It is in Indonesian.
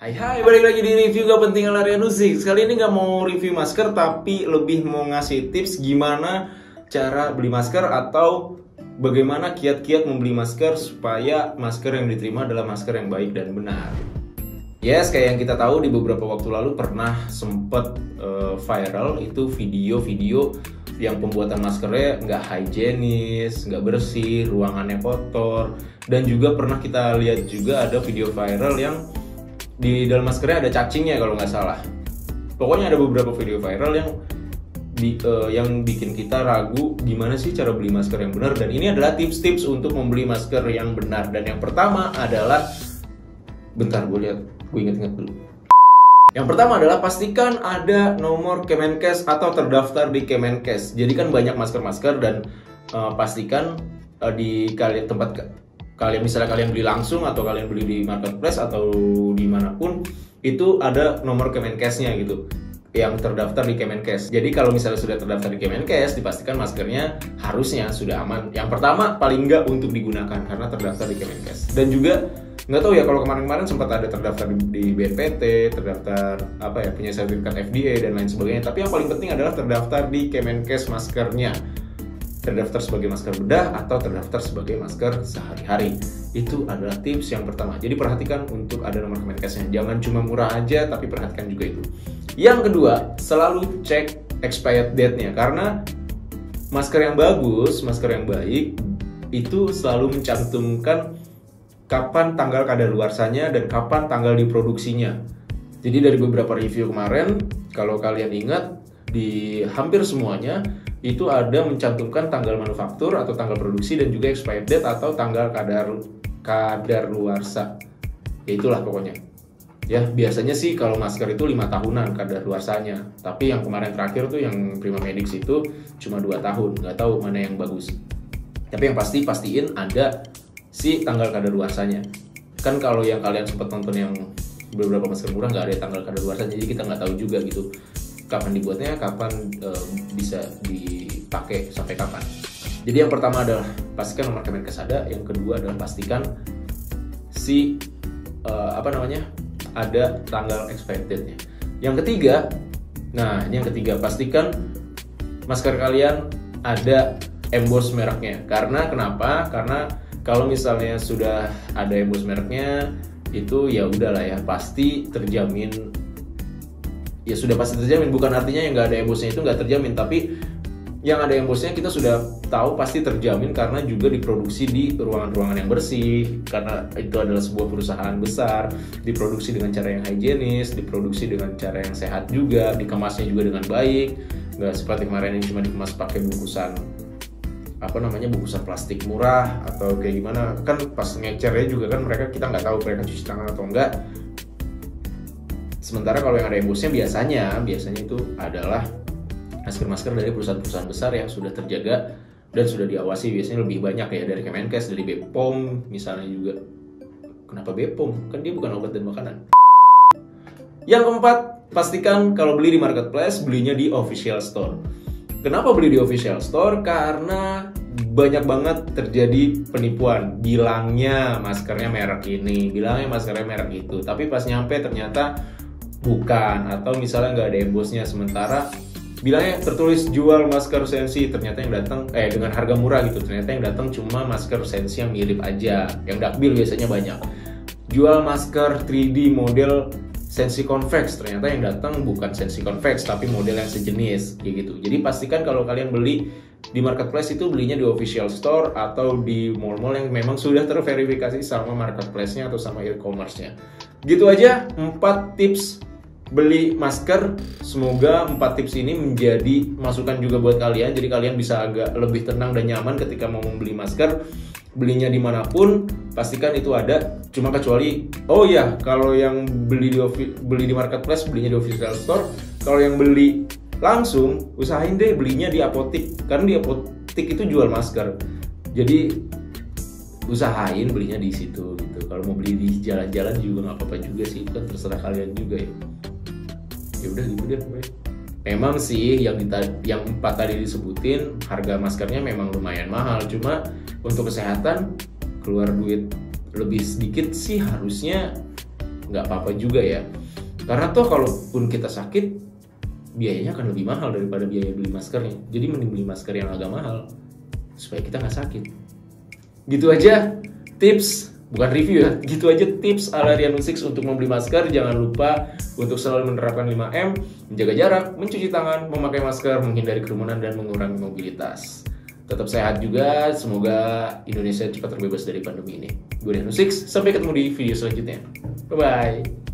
Hai, balik lagi di review Gak Penting Larian Musik. Kali ini gak mau review masker, tapi lebih mau ngasih tips gimana cara beli masker atau bagaimana kiat-kiat membeli masker supaya masker yang diterima adalah masker yang baik dan benar. Yes, kayak yang kita tahu di beberapa waktu lalu pernah sempet viral itu video-video yang pembuatan maskernya nggak higienis, nggak bersih, ruangannya kotor. Dan juga pernah kita lihat juga ada video viral yang di dalam maskernya ada cacingnya kalau nggak salah. Pokoknya ada beberapa video viral yang bikin kita ragu gimana sih cara beli masker yang benar. Dan ini adalah tips-tips untuk membeli masker yang benar. Dan yang pertama adalah, bentar gue inget-inget dulu. Yang pertama adalah pastikan ada nomor Kemenkes atau terdaftar di Kemenkes. Jadi kan banyak masker-masker dan pastikan di tempat kalian, misalnya kalian beli langsung atau kalian beli di marketplace atau dimanapun, itu ada nomor Kemenkesnya gitu yang terdaftar di Kemenkes. Jadi kalau misalnya sudah terdaftar di Kemenkes, dipastikan maskernya harusnya sudah aman. Yang pertama paling nggak untuk digunakan karena terdaftar di Kemenkes. Dan juga nggak tahu ya, kalau kemarin-kemarin sempat ada terdaftar di BNPT, terdaftar punya sertifikat FDA dan lain sebagainya. Tapi yang paling penting adalah terdaftar di Kemenkes maskernya, terdaftar sebagai masker bedah atau terdaftar sebagai masker sehari-hari. Itu adalah tips yang pertama. Jadi perhatikan untuk ada nomor Kemenkesnya. Jangan cuma murah aja, tapi perhatikan juga itu. Yang kedua, selalu cek expired date-nya, karena masker yang bagus, masker yang baik itu selalu mencantumkan kapan tanggal kadaluarsanya dan kapan tanggal diproduksinya. Jadi dari beberapa review kemarin, kalau kalian ingat, di hampir semuanya itu ada mencantumkan tanggal manufaktur atau tanggal produksi dan juga expired date atau tanggal kadaluarsa. Ya itulah pokoknya. Ya, biasanya sih kalau masker itu 5 tahunan kadaluarsanya. Tapi yang kemarin terakhir tuh yang Prima Medix itu cuma 2 tahun. Nggak tahu mana yang bagus. Tapi yang pasti pastiin ada si tanggal kadaluarsanya. Kan kalau yang kalian sempat nonton yang beberapa masker murah nggak ada tanggal kadaluarsanya, jadi kita nggak tahu juga gitu kapan dibuatnya, kapan bisa dipakai, sampai kapan. Jadi yang pertama adalah pastikan nomor Kemenkes ada. Yang kedua adalah pastikan si ada tanggal expired date-nya. Yang ketiga, ini yang ketiga, pastikan masker kalian ada emboss mereknya. Karena kenapa? Karena kalau misalnya sudah ada emboss mereknya, itu ya udahlah ya, pasti terjamin. Ya sudah pasti terjamin, bukan artinya yang nggak ada embossnya itu nggak terjamin, tapi yang ada embossnya kita sudah tahu pasti terjamin karena juga diproduksi di ruangan-ruangan yang bersih, karena itu adalah sebuah perusahaan besar, diproduksi dengan cara yang higienis, diproduksi dengan cara yang sehat juga, dikemasnya juga dengan baik, nggak seperti kemarin yang cuma dikemas pakai bungkusan plastik murah atau kayak gimana. Kan pas ngecernya juga kan kita nggak tahu mereka cuci tangan atau enggak. Sementara kalau yang ada embossnya biasanya itu adalah masker-masker dari perusahaan-perusahaan besar yang sudah terjaga dan sudah diawasi, biasanya lebih banyak ya, dari Kemenkes, dari BPOM misalnya juga. Kenapa BPOM? Kan dia bukan obat dan makanan. Yang keempat, pastikan kalau beli di marketplace, belinya di official store. Kenapa beli di official store? Karena banyak banget terjadi penipuan. Bilangnya maskernya merek ini, bilangnya maskernya merek itu, tapi pas nyampe ternyata bukan, atau misalnya nggak ada embossnya, sementara bilangnya tertulis jual masker Sensi, ternyata yang datang dengan harga murah gitu, ternyata yang datang cuma masker Sensi yang mirip aja, yang dakbil biasanya banyak. Jual masker 3D model Sensi Convex, ternyata yang datang bukan Sensi Convex tapi model yang sejenis kayak gitu. Jadi pastikan kalau kalian beli di marketplace itu belinya di official store atau di mall-mall yang memang sudah terverifikasi sama marketplace-nya atau sama e-commerce-nya. Gitu aja 4 tips beli masker. Semoga 4 tips ini menjadi masukan juga buat kalian, jadi kalian bisa agak lebih tenang dan nyaman ketika mau membeli masker. Belinya dimanapun, pastikan itu ada. Cuma kecuali, kalau yang beli di marketplace, belinya di official store. Kalau yang beli langsung, usahain deh belinya di apotik, karena di apotik itu jual masker. Jadi usahain belinya di situ gitu. Kalau mau beli di jalan-jalan juga nggak apa-apa juga sih, kan terserah kalian juga ya. Ya udah gitu deh pokoknya. Memang sih yang 4 tadi disebutin harga maskernya memang lumayan mahal, cuma untuk kesehatan keluar duit lebih sedikit sih harusnya nggak apa-apa juga ya. Karena toh kalaupun kita sakit, biayanya akan lebih mahal daripada biaya beli maskernya. Jadi mending beli masker yang agak mahal supaya kita nggak sakit. Gitu aja tips, bukan review ya, gitu aja tips ala Rianu Six untuk membeli masker. Jangan lupa untuk selalu menerapkan 5M, menjaga jarak, mencuci tangan, memakai masker, menghindari kerumunan, dan mengurangi mobilitas. Tetap sehat juga, semoga Indonesia cepat terbebas dari pandemi ini. Gue Rianu Six, sampai ketemu di video selanjutnya. Bye-bye.